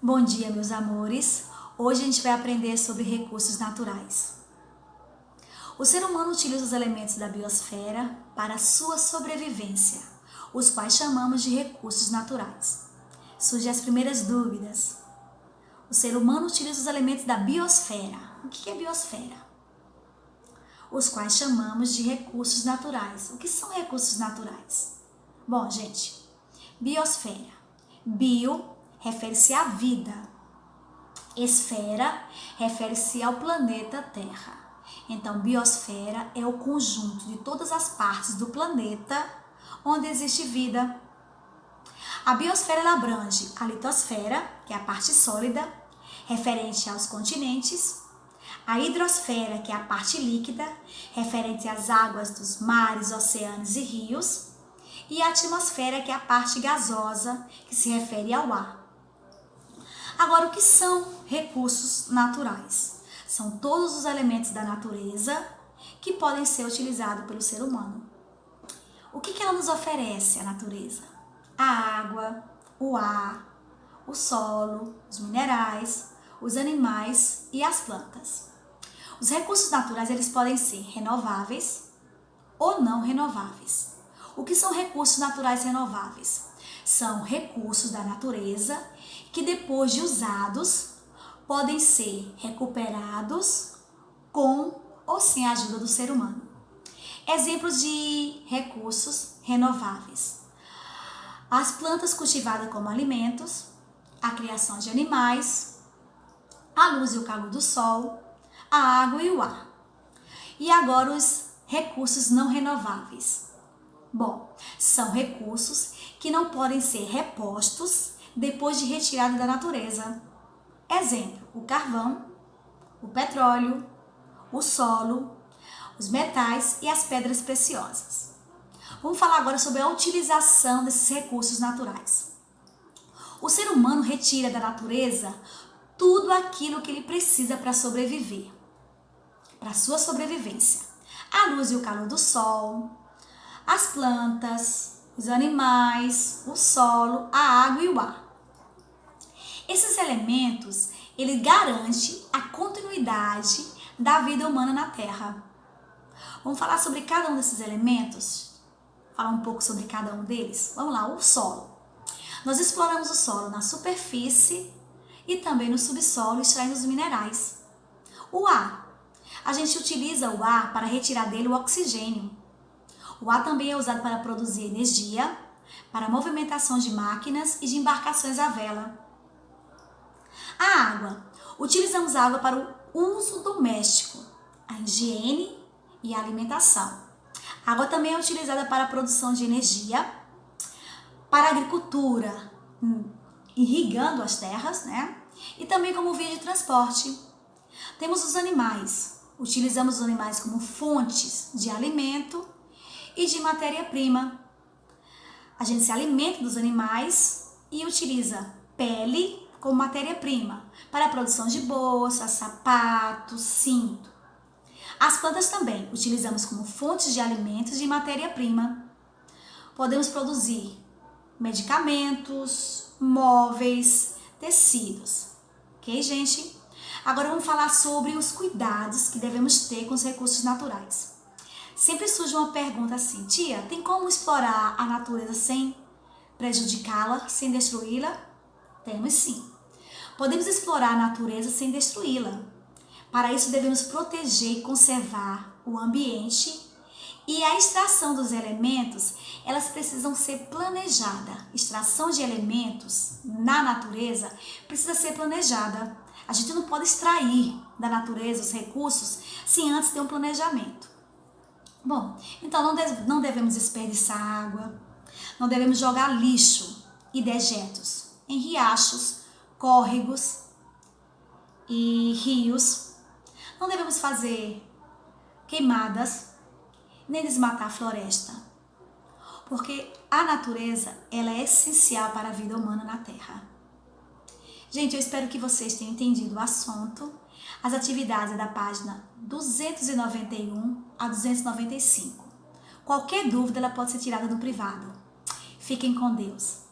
Bom dia, meus amores. Hoje a gente vai aprender sobre recursos naturais. O ser humano utiliza os elementos da biosfera para a sua sobrevivência, os quais chamamos de recursos naturais. Surgem as primeiras dúvidas. O ser humano utiliza os elementos da biosfera. O que é biosfera? Os quais chamamos de recursos naturais. O que são recursos naturais? Bom, gente, biosfera. Bio refere-se à vida. Esfera refere-se ao planeta Terra. Então, biosfera é o conjunto de todas as partes do planeta onde existe vida. A biosfera ela abrange a litosfera, que é a parte sólida, referente aos continentes, a hidrosfera, que é a parte líquida, referente às águas dos mares, oceanos e rios, e a atmosfera, que é a parte gasosa, que se refere ao ar. Agora, o que são recursos naturais? São todos os elementos da natureza que podem ser utilizados pelo ser humano. O que ela nos oferece, a natureza? A água, o ar, o solo, os minerais, os animais e as plantas. Os recursos naturais eles podem ser renováveis ou não renováveis. O que são recursos naturais renováveis? São recursos da natureza que depois de usados podem ser recuperados com ou sem a ajuda do ser humano. Exemplos de recursos renováveis: as plantas cultivadas como alimentos, a criação de animais, a luz e o calor do sol, a água e o ar. E agora os recursos não renováveis. Bom, são recursos que não podem ser repostos depois de retirado da natureza. Exemplo, o carvão, o petróleo, o solo, os metais e as pedras preciosas. Vamos falar agora sobre a utilização desses recursos naturais. O ser humano retira da natureza tudo aquilo que ele precisa para sobreviver, para sua sobrevivência. A luz e o calor do sol, as plantas, os animais, o solo, a água e o ar. Esses elementos, ele garante a continuidade da vida humana na Terra. Vamos falar sobre cada um desses elementos? Falar um pouco sobre cada um deles? Vamos lá, o solo. Nós exploramos o solo na superfície e também no subsolo, extraindo os minerais. O ar. A gente utiliza o ar para retirar dele o oxigênio. O ar também é usado para produzir energia, para a movimentação de máquinas e de embarcações à vela. A água. Utilizamos a água para o uso doméstico, a higiene e a alimentação. A água também é utilizada para a produção de energia, para a agricultura, irrigando as terras, né? E também como via de transporte. Temos os animais. Utilizamos os animais como fontes de alimento e de matéria-prima. A gente se alimenta dos animais e utiliza pele como matéria-prima para a produção de bolsas, sapatos, cinto. As plantas também utilizamos como fontes de alimentos e de matéria-prima. Podemos produzir medicamentos, móveis, tecidos. Ok, gente? Agora vamos falar sobre os cuidados que devemos ter com os recursos naturais. Sempre surge uma pergunta assim: tia, tem como explorar a natureza sem prejudicá-la, sem destruí-la? Temos sim. Podemos explorar a natureza sem destruí-la. Para isso devemos proteger e conservar o ambiente, e a extração dos elementos, elas precisam ser planejadas. Extração de elementos na natureza precisa ser planejada. A gente não pode extrair da natureza os recursos sem antes ter um planejamento. Bom, então não devemos desperdiçar água, não devemos jogar lixo e dejetos em riachos, córregos e rios. Não devemos fazer queimadas, nem desmatar a floresta, porque a natureza ela é essencial para a vida humana na Terra. Gente, eu espero que vocês tenham entendido o assunto. As atividades é da página 291 a 295. Qualquer dúvida ela pode ser tirada no privado. Fiquem com Deus.